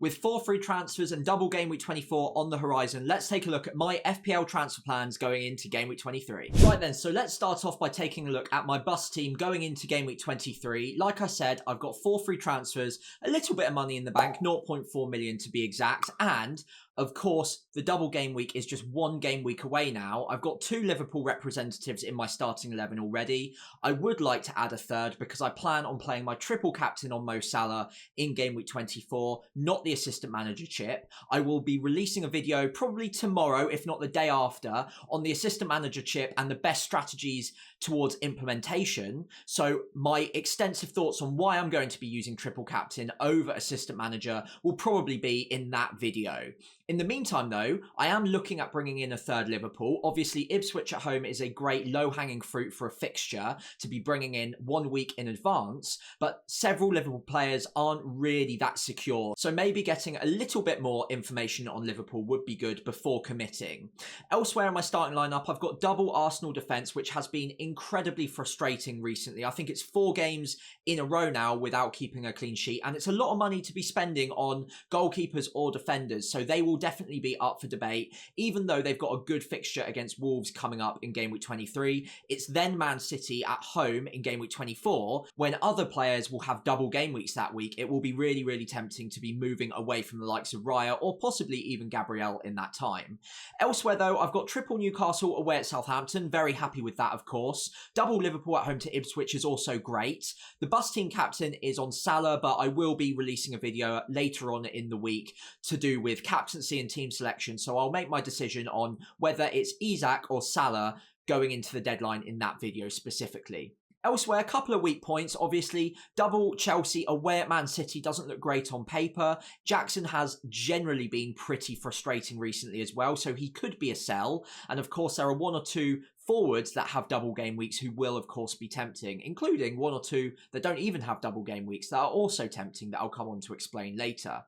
With 4 free transfers and double Game Week 24 on the horizon, let's take a look at my FPL transfer plans going into Game Week 23. Right then, so let's start off by taking a look at my bust team going into Game Week 23. Like I said, I've got 4 free transfers, a little bit of money in the bank, 0.4 million to be exact, and of course, the double game week is just 1 game week away now. I've got 2 Liverpool representatives in my starting 11 already. I would like to add a third because I plan on playing my triple captain on Mo Salah in game week 24, not the assistant manager chip. I will be releasing a video probably tomorrow, if not the day after, on the assistant manager chip and the best strategies towards implementation. So my extensive thoughts on why I'm going to be using triple captain over assistant manager will probably be in that video. In the meantime, though, I am looking at bringing in a third Liverpool. Obviously, Ipswich at home is a great low-hanging fruit for a fixture to be bringing in 1 week in advance, but several Liverpool players aren't really that secure. So maybe getting a little bit more information on Liverpool would be good before committing. Elsewhere in my starting lineup, I've got double Arsenal defence, which has been incredibly frustrating recently. I think it's 4 games in a row now without keeping a clean sheet, and it's a lot of money to be spending on goalkeepers or defenders, so they will definitely be up for debate, even though they've got a good fixture against Wolves coming up in game week 23. It's then Man City at home in game week 24, when other players will have double game weeks that week. It will be really, really tempting to be moving away from the likes of Raya or possibly even Gabriel in that time. Elsewhere though, I've got triple Newcastle away at Southampton. Very happy with that, of course. Double Liverpool at home to Ipswich is also great. The bus team captain is on Salah, but I will be releasing a video later on in the week to do with captaincy and team selection, so I'll make my decision on whether it's Isak or Salah going into the deadline in that video specifically. Elsewhere, a couple of weak points. Obviously, double Chelsea away at Man City doesn't look great on paper. Jackson has generally been pretty frustrating recently as well, so he could be a sell. And of course, there are 1 or 2 forwards that have double game weeks who will of course be tempting, including 1 or 2 that don't even have double game weeks that are also tempting that I'll come on to explain later.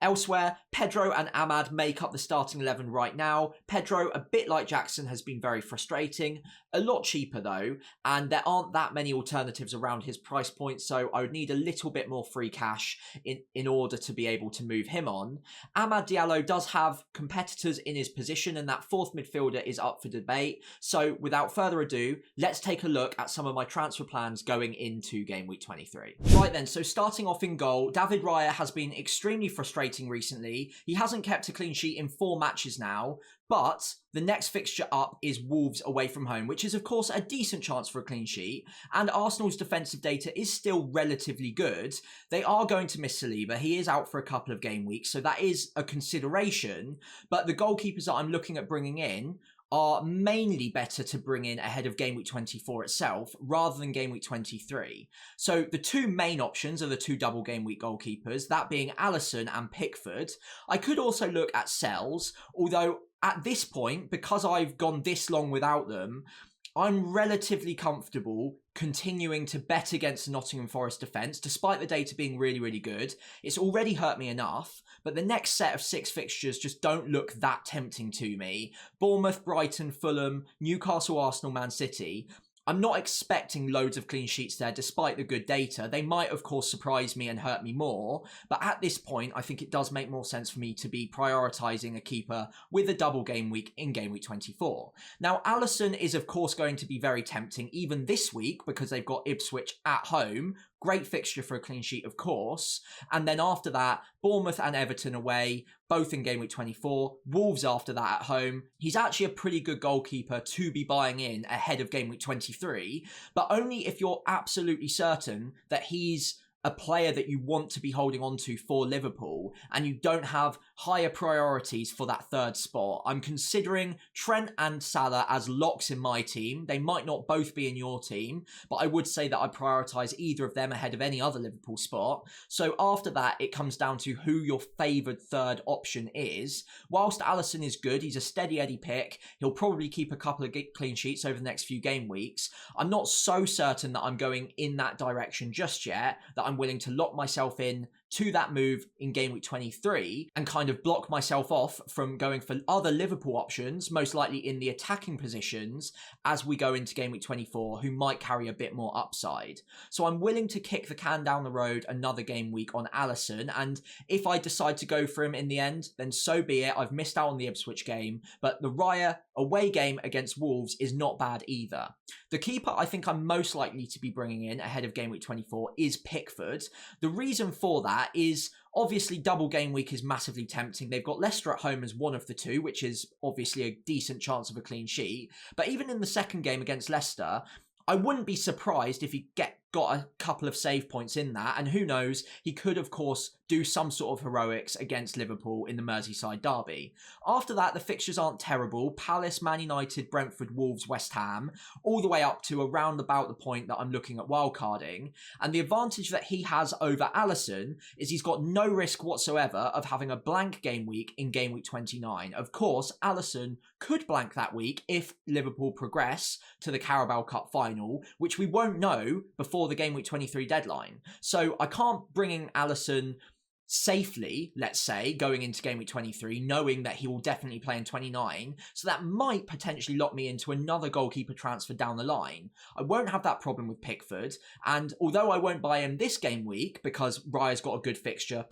Elsewhere, Pedro and Ahmad make up the starting 11 right now. Pedro, a bit like Jackson, has been very frustrating. A lot cheaper though, and there aren't that many alternatives around his price point, so I would need a little bit more free cash in order to be able to move him on. Amad Diallo does have competitors in his position, and that 4th midfielder is up for debate. So without further ado, let's take a look at some of my transfer plans going into game week 23. Right then, so starting off in goal, David Raya has been extremely frustrating recently. He hasn't kept a clean sheet in 4 matches now, but the next fixture up is Wolves away from home, which is of course a decent chance for a clean sheet, and Arsenal's defensive data is still relatively good. They are going to miss Saliba. He is out for a couple of game weeks, so that is a consideration, but the goalkeepers that I'm looking at bringing in are mainly better to bring in ahead of game week 24 itself rather than game week 23. So the 2 main options are the 2 double game week goalkeepers, that being Alisson and Pickford. I could also look at sells, although at this point, because I've gone this long without them, I'm relatively comfortable continuing to bet against the Nottingham Forest defence, despite the data being really, really good. It's already hurt me enough, but the next set of 6 fixtures just don't look that tempting to me. Bournemouth, Brighton, Fulham, Newcastle, Arsenal, Man City. I'm not expecting loads of clean sheets there despite the good data. They might of course surprise me and hurt me more, but at this point I think it does make more sense for me to be prioritising a keeper with a double game week in game week 24. Now Alisson is of course going to be very tempting even this week because they've got Ipswich at home. Great fixture for a clean sheet, of course. And then after that, Bournemouth and Everton away, both in game week 24. Wolves after that at home. He's actually a pretty good goalkeeper to be buying in ahead of game week 23, but only if you're absolutely certain that he's a player that you want to be holding on to for Liverpool and you don't have higher priorities for that 3rd spot. I'm considering Trent and Salah as locks in my team. They might not both be in your team, but I would say that I prioritise either of them ahead of any other Liverpool spot. So after that, it comes down to who your favoured 3rd option is. Whilst Alisson is good, he's a steady Eddie pick. He'll probably keep a couple of clean sheets over the next few game weeks. I'm not so certain that I'm going in that direction just yet, that I'm willing to lock myself in to that move in game week 23 and kind of block myself off from going for other Liverpool options, most likely in the attacking positions as we go into game week 24, who might carry a bit more upside. So I'm willing to kick the can down the road another game week on Alisson, and if I decide to go for him in the end, then so be it. I've missed out on the Ipswich game, but the Raya away game against Wolves is not bad either. The keeper I think I'm most likely to be bringing in ahead of game week 24 is Pickford. The reason for that is obviously double game week is massively tempting. They've got Leicester at home as one of the two, which is obviously a decent chance of a clean sheet. But even in the second game against Leicester, I wouldn't be surprised if he got a couple of save points in that, and who knows, he could of course do some sort of heroics against Liverpool in the Merseyside derby. After that, the fixtures aren't terrible. Palace, Man United, Brentford, Wolves, West Ham, all the way up to around about the point that I'm looking at wildcarding. And the advantage that he has over Alisson is he's got no risk whatsoever of having a blank game week in game week 29. Of course, Alisson could blank that week if Liverpool progress to the Carabao Cup final, which we won't know before the game week 23 deadline. So I can't bring in Alisson safely, let's say, going into game week 23, knowing that he will definitely play in 29. So that might potentially lock me into another goalkeeper transfer down the line. I won't have that problem with Pickford. And although I won't buy him this game week because Raya's got a good fixture,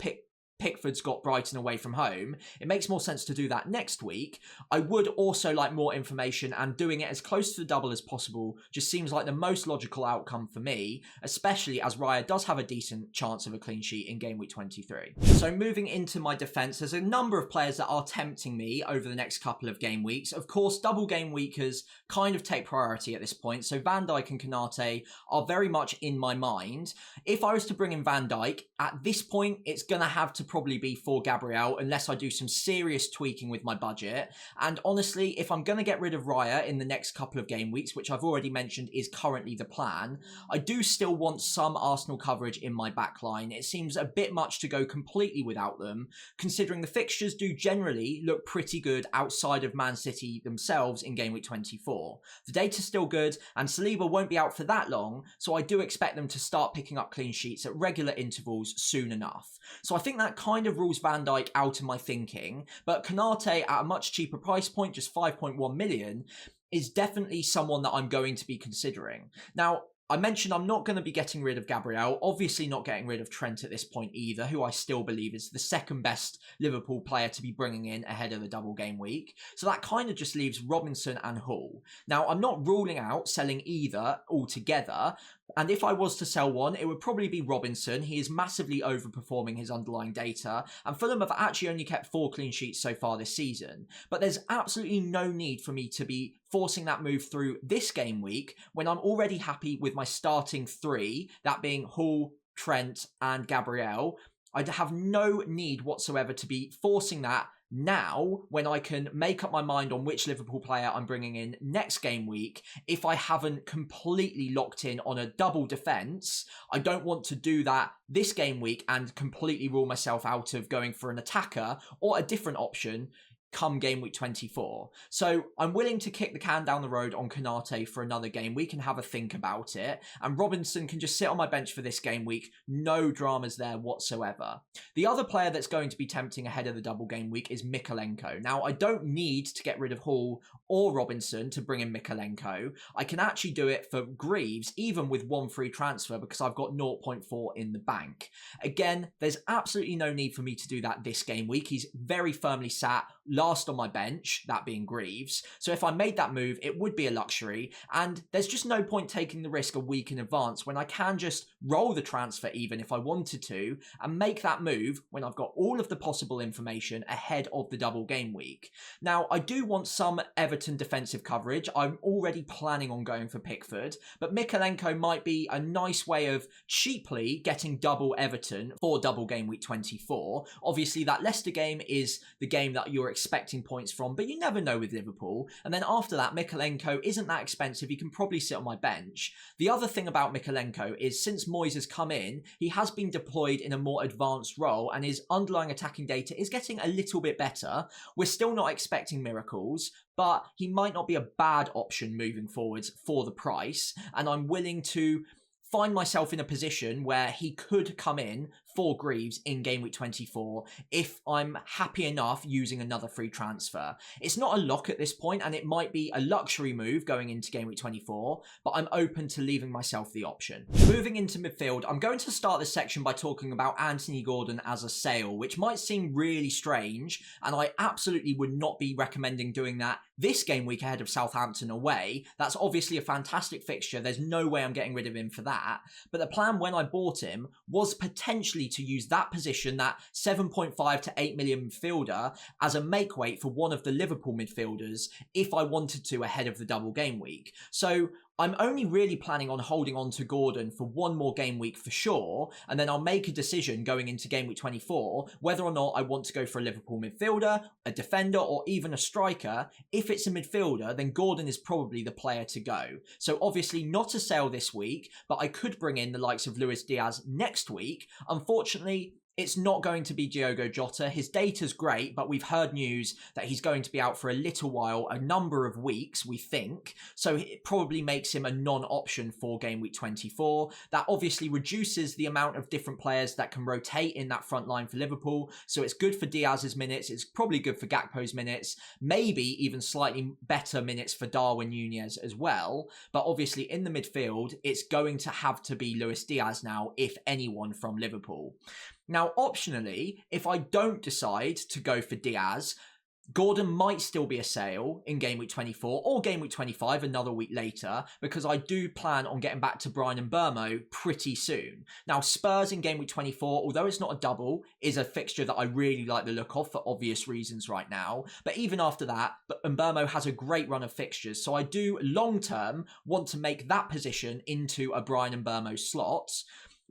Pickford's got Brighton away from home, it makes more sense to do that next week. I would also like more information, and doing it as close to the double as possible just seems like the most logical outcome for me, especially as Raya does have a decent chance of a clean sheet in game week 23. So moving into my defence, there's a number of players that are tempting me over the next couple of game weeks. Of course, double game weekers kind of take priority at this point, so Van Dijk and Konate are very much in my mind. If I was to bring in Van Dijk, at this point, it's going to have to probably be for Gabriel unless I do some serious tweaking with my budget. And honestly, if I'm going to get rid of Raya in the next couple of game weeks, which I've already mentioned is currently the plan, I do still want some Arsenal coverage in my backline. It seems a bit much to go completely without them, considering the fixtures do generally look pretty good outside of Man City themselves in game week 24. The data's still good, and Saliba won't be out for that long, so I do expect them to start picking up clean sheets at regular intervals soon enough. So I think that kind of rules Van Dijk out of my thinking, but Konate at a much cheaper price point, just 5.1 million, is definitely someone that I'm going to be considering. Now, I mentioned I'm not going to be getting rid of Gabriel, obviously not getting rid of Trent at this point either, who I still believe is the second best Liverpool player to be bringing in ahead of the double game week. So that kind of just leaves Robinson and Hull. Now, I'm not ruling out selling either altogether, and if I was to sell one, it would probably be Robinson. He is massively overperforming his underlying data, and Fulham have actually only kept 4 clean sheets so far this season. But there's absolutely no need for me to be forcing that move through this game week when I'm already happy with my starting 3, that being Hull, Trent, and Gabriel. I'd have no need whatsoever to be forcing that now when I can make up my mind on which Liverpool player I'm bringing in next game week. If I haven't completely locked in on a double defence, I don't want to do that this game week and completely rule myself out of going for an attacker or a different option come game week 24. So I'm willing to kick the can down the road on Konate for another game. We can have a think about it, and Robinson can just sit on my bench for this game week. No dramas there whatsoever. The other player that's going to be tempting ahead of the double game week is Mykolenko. Now, I don't need to get rid of Hall or Robinson to bring in Mykolenko. I can actually do it for Greaves, even with 1 free transfer, because I've got 0.4 in the bank. Again, there's absolutely no need for me to do that this game week. He's very firmly sat last on my bench, that being Greaves. So if I made that move, it would be a luxury, and there's just no point taking the risk a week in advance when I can just roll the transfer even if I wanted to, and make that move when I've got all of the possible information ahead of the double game week. Now, I do want some Everton defensive coverage. I'm already planning on going for Pickford, but Mykolenko might be a nice way of cheaply getting double Everton for double game week 24. Obviously, that Leicester game is the game that you're expecting points from, but you never know with Liverpool. And then after that, Mykolenko isn't that expensive. He can probably sit on my bench. The other thing about Mykolenko is since Moyes has come in, he has been deployed in a more advanced role, and his underlying attacking data is getting a little bit better. We're still not expecting miracles, but he might not be a bad option moving forwards for the price, and I'm willing to find myself in a position where he could come in for Greaves in Game Week 24 if I'm happy enough using another free transfer. It's not a lock at this point, and it might be a luxury move going into Game Week 24, but I'm open to leaving myself the option. Moving into midfield, I'm going to start this section by talking about Anthony Gordon as a sale, which might seem really strange, and I absolutely would not be recommending doing that this game week ahead of Southampton away. That's obviously a fantastic fixture. There's no way I'm getting rid of him for that. But the plan when I bought him was potentially to use that position, that 7.5 to 8 million midfielder, as a make weight for one of the Liverpool midfielders if I wanted to ahead of the double game week. So I'm only really planning on holding on to Gordon for one more game week for sure, and then I'll make a decision going into game week 24 whether or not I want to go for a Liverpool midfielder, a defender, or even a striker. If it's a midfielder, then Gordon is probably the player to go. So obviously not a sale this week, but I could bring in the likes of Luis Diaz next week. Unfortunately, it's not going to be Diogo Jota. His data's great, but we've heard news that he's going to be out for a little while, a number of weeks, we think. So it probably makes him a non-option for game week 24. That obviously reduces the amount of different players that can rotate in that front line for Liverpool. So it's good for Diaz's minutes. It's probably good for Gakpo's minutes. Maybe even slightly better minutes for Darwin Núñez as well. But obviously in the midfield, it's going to have to be Luis Diaz now, if anyone from Liverpool. Now, optionally, if I don't decide to go for Diaz, Gordon might still be a sale in game week 24 or game week 25 another week later, because I do plan on getting back to Bryan Mbeumo pretty soon. Now, Spurs in game week 24, although it's not a double, is a fixture that I really like the look of for obvious reasons right now. But even after that, Mbeumo has a great run of fixtures, so I do long-term want to make that position into a Bryan Mbeumo slot.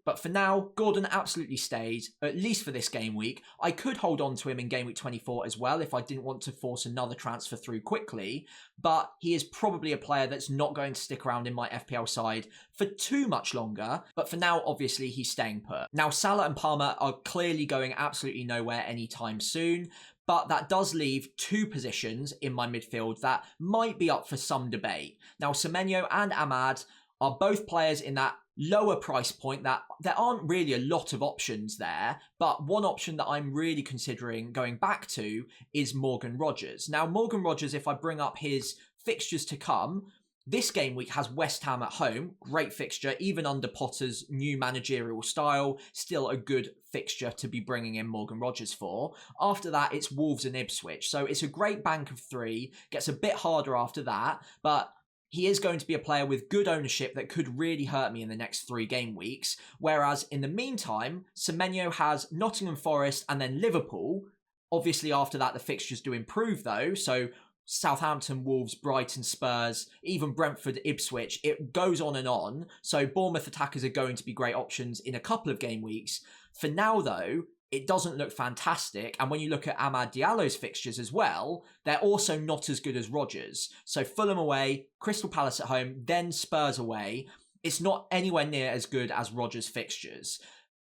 But for now, Gordon absolutely stays, at least for this game week. I could hold on to him in game week 24 as well if I didn't want to force another transfer through quickly, but he is probably a player that's not going to stick around in my FPL side for too much longer. But for now, obviously, he's staying put. Now, Salah and Palmer are clearly going absolutely nowhere anytime soon, but that does leave two positions in my midfield that might be up for some debate. Now, Semenyo and Ahmad are both players in that lower price point that there aren't really a lot of options there, but one option that I'm really considering going back to is Morgan Rogers. Now, Morgan Rogers, if I bring up his fixtures to come, this game week has West Ham at home, great fixture, even under Potter's new managerial style, still a good fixture to be bringing in Morgan Rogers for. After that, it's Wolves and Ipswich, so it's a great bank of three, gets a bit harder after that, but he is going to be a player with good ownership that could really hurt me in the next 3 game weeks. Whereas in the meantime, Semenyo has Nottingham Forest and then Liverpool. Obviously after that, the fixtures do improve though. So Southampton, Wolves, Brighton, Spurs, even Brentford, Ipswich, it goes on and on. So Bournemouth attackers are going to be great options in a couple of game weeks. For now though, it doesn't look fantastic. And when you look at Amad Diallo's fixtures as well, they're also not as good as Rodgers. So Fulham away, Crystal Palace at home, then Spurs away. It's not anywhere near as good as Rodgers' fixtures.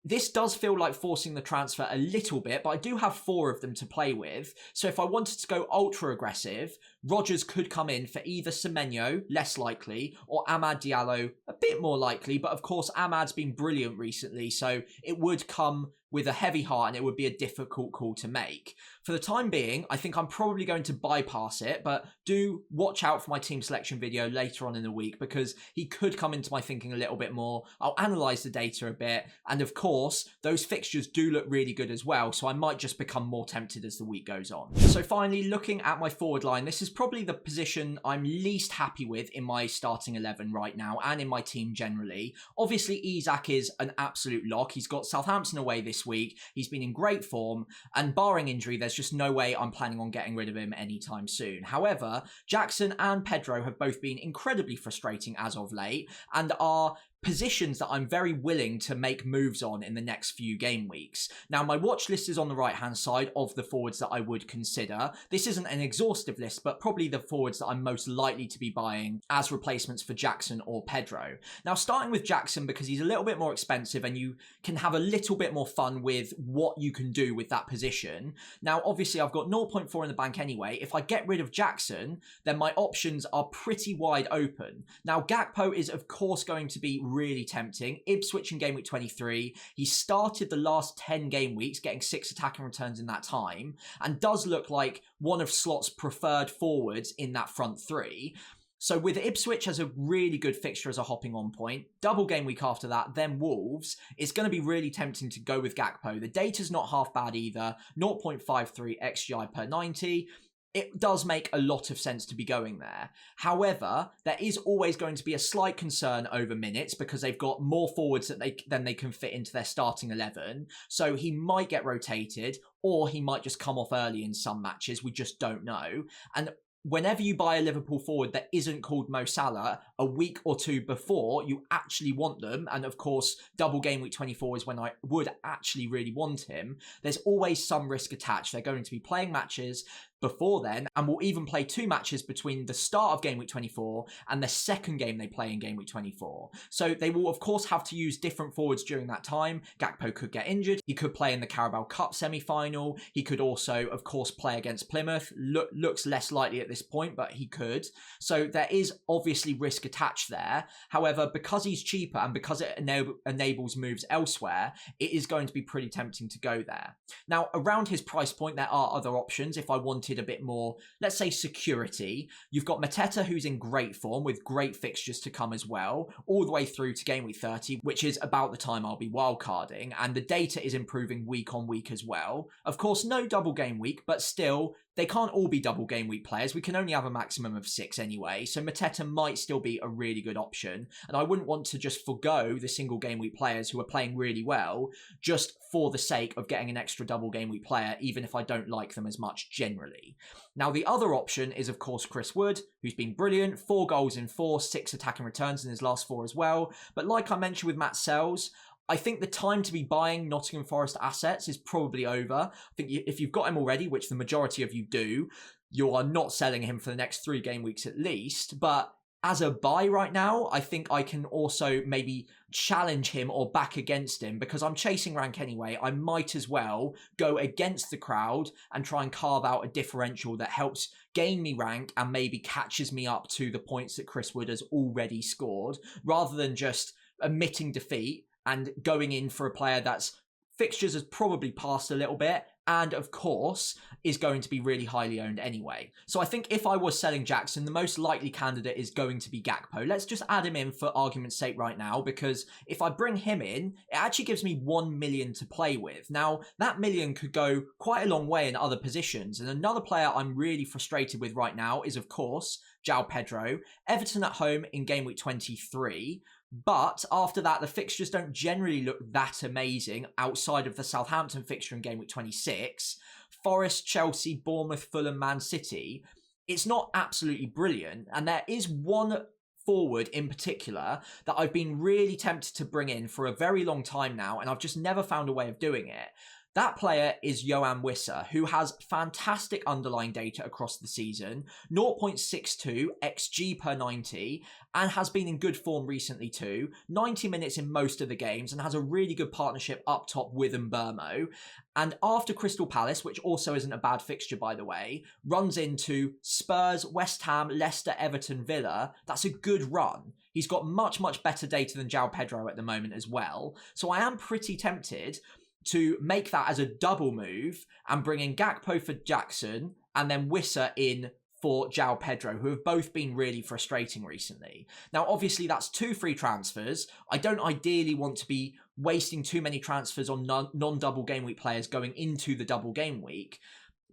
This does feel like forcing the transfer a little bit, but I do have 4 of them to play with. So if I wanted to go ultra aggressive, Rodgers could come in for either Semenyo, less likely, or Amad Diallo, a bit more likely. But of course, Amad's been brilliant recently, so it would come with a heavy heart and it would be a difficult call to make. For the time being, I think I'm probably going to bypass it, but do watch out for my team selection video later on in the week because he could come into my thinking a little bit more. I'll analyse the data a bit, and of course, those fixtures do look really good as well, so I might just become more tempted as the week goes on. So finally, looking at my forward line, this is probably the position I'm least happy with in my starting 11 right now and in my team generally. Obviously, Isak is an absolute lock. He's got Southampton away this week. He's been in great form, and barring injury, there's just no way I'm planning on getting rid of him anytime soon. However, Jackson and Pedro have both been incredibly frustrating as of late and are positions that I'm very willing to make moves on in the next few game weeks. Now, my watch list is on the right-hand side of the forwards that I would consider. This isn't an exhaustive list, but probably the forwards that I'm most likely to be buying as replacements for Jackson or Pedro. Now, starting with Jackson because he's a little bit more expensive and you can have a little bit more fun with what you can do with that position. Now, obviously, I've got 0.4 in the bank anyway. If I get rid of Jackson, then my options are pretty wide open. Now, Gakpo is, of course, going to be really tempting. Ipswich in game week 23. He started the last 10 game weeks, getting 6 attacking returns in that time, and does look like one of Slot's preferred forwards in that front three. So with Ipswich as a really good fixture as a hopping on point, double game week after that, then Wolves, it's going to be really tempting to go with Gakpo. The data's not half bad either, 0.53 XGI per 90. It does make a lot of sense to be going there. However, there is always going to be a slight concern over minutes because they've got more forwards than they can fit into their starting 11. So he might get rotated, or he might just come off early in some matches. We just don't know. And whenever you buy a Liverpool forward that isn't called Mo Salah a week or two before you actually want them, and of course double game week 24 is when I would actually really want him, there's always some risk attached. They're going to be playing matches before then, and will even play 2 matches between the start of game week 24 and the second game they play in game week 24. So they will of course have to use different forwards during that time. Gakpo could get injured, he could play in the Carabao Cup semi-final, he could also of course play against Plymouth. Looks less likely at this point, but he could. So there is obviously risk attached there. However, because he's cheaper and because it enables moves elsewhere, it is going to be pretty tempting to go there. Now around his price point there are other options if I wanted a bit more, let's say, security. You've got Mateta, who's in great form with great fixtures to come as well, all the way through to game week 30, which is about the time I'll be wildcarding, and the data is improving week on week as well. Of course, no double game week, but still, they can't all be double game week players. We can only have a maximum of 6 anyway, so Mateta might still be a really good option, and I wouldn't want to just forgo the single game week players who are playing really well just for the sake of getting an extra double game week player, even if I don't like them as much generally. Now, the other option is, of course, Chris Wood, who's been brilliant, 4 goals in 4, 6 attacking returns in his last 4 as well. But like I mentioned with Matt Sells, I think the time to be buying Nottingham Forest assets is probably over. I think if you've got him already, which the majority of you do, you are not selling him for the next 3 game weeks at least. But as a buy right now, I think I can also maybe challenge him or back against him because I'm chasing rank anyway. I might as well go against the crowd and try and carve out a differential that helps gain me rank and maybe catches me up to the points that Chris Wood has already scored, rather than just admitting defeat and going in for a player that's fixtures has probably passed a little bit and of course is going to be really highly owned anyway. So I think if I was selling Jackson, the most likely candidate is going to be Gakpo. Let's just add him in for argument's sake right now, because if I bring him in, it actually gives me 1 million to play with. Now, that million could go quite a long way in other positions, and another player I'm really frustrated with right now is, of course, João Pedro. Everton at home in game week 23. But after that, the fixtures don't generally look that amazing outside of the Southampton fixture in game week 26. Forest, Chelsea, Bournemouth, Fulham, Man City. It's not absolutely brilliant. And there is one forward in particular that I've been really tempted to bring in for a very long time now, and I've just never found a way of doing it. That player is Yoane Wissa, who has fantastic underlying data across the season, 0.62 XG per 90, and has been in good form recently too, 90 minutes in most of the games, and has a really good partnership up top with Mbermo. And after Crystal Palace, which also isn't a bad fixture by the way, runs into Spurs, West Ham, Leicester, Everton, Villa. That's a good run. He's got much, much better data than João Pedro at the moment as well. So I am pretty tempted to make that as a double move and bring in Gakpo for Jackson and then Wissa in for João Pedro, who have both been really frustrating recently. Now, obviously, that's 2 free transfers. I don't ideally want to be wasting too many transfers on non-double game week players going into the double game week.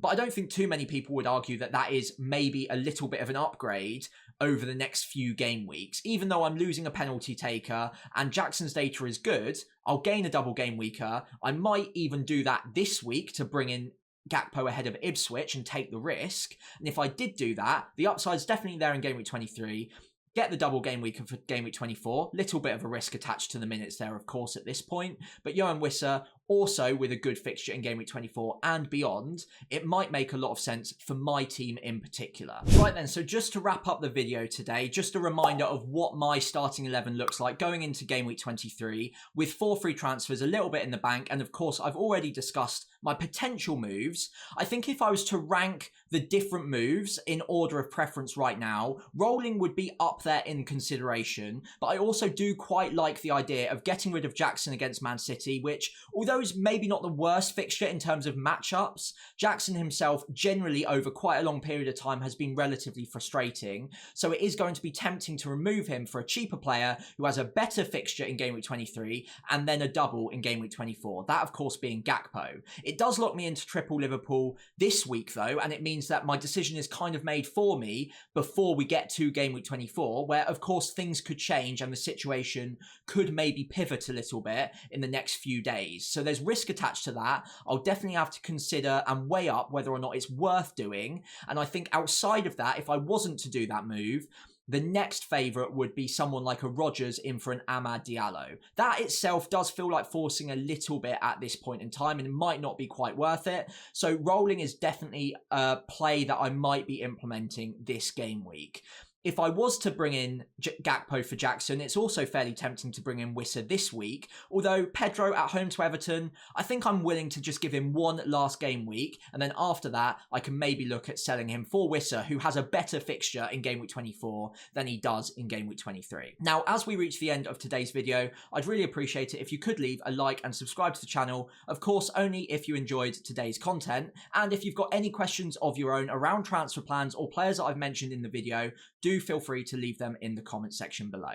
But I don't think too many people would argue that that is maybe a little bit of an upgrade over the next few game weeks. Even though I'm losing a penalty taker and Jackson's data is good, I'll gain a double game weeker. I might even do that this week to bring in Gakpo ahead of Ipswich and take the risk. And if I did do that, the upside's definitely there in game week 23. Get the double game week for game week 24. Little bit of a risk attached to the minutes there, of course, at this point. But Yoane Wissa also with a good fixture in Game Week 24 and beyond, it might make a lot of sense for my team in particular. Right then, so just to wrap up the video today, just a reminder of what my starting 11 looks like going into Game Week 23 with 4 free transfers, a little bit in the bank, and of course I've already discussed my potential moves. I think if I was to rank the different moves in order of preference right now, rolling would be up there in consideration, but I also do quite like the idea of getting rid of Jackson against Man City, which, although is maybe not the worst fixture in terms of matchups, Jackson himself generally over quite a long period of time has been relatively frustrating, so it is going to be tempting to remove him for a cheaper player who has a better fixture in Game Week 23 and then a double in Game Week 24, that of course being Gakpo. It does lock me into triple Liverpool this week though, and it means that my decision is kind of made for me before we get to Game Week 24, where of course things could change and the situation could maybe pivot a little bit in the next few days. So there's risk attached to that. I'll definitely have to consider and weigh up whether or not it's worth doing. And I think outside of that, if I wasn't to do that move, the next favourite would be someone like a Rodgers in for an Amad Diallo. That itself does feel like forcing a little bit at this point in time, and it might not be quite worth it. So rolling is definitely a play that I might be implementing this game week. If I was to bring in Gakpo for Jackson, it's also fairly tempting to bring in Wissa this week. Although Pedro at home to Everton, I think I'm willing to just give him one last game week. And then after that, I can maybe look at selling him for Wissa, who has a better fixture in Game Week 24 than he does in Game Week 23. Now, as we reach the end of today's video, I'd really appreciate it if you could leave a like and subscribe to the channel. Of course, only if you enjoyed today's content. And if you've got any questions of your own around transfer plans or players that I've mentioned in the video, do feel free to leave them in the comment section below.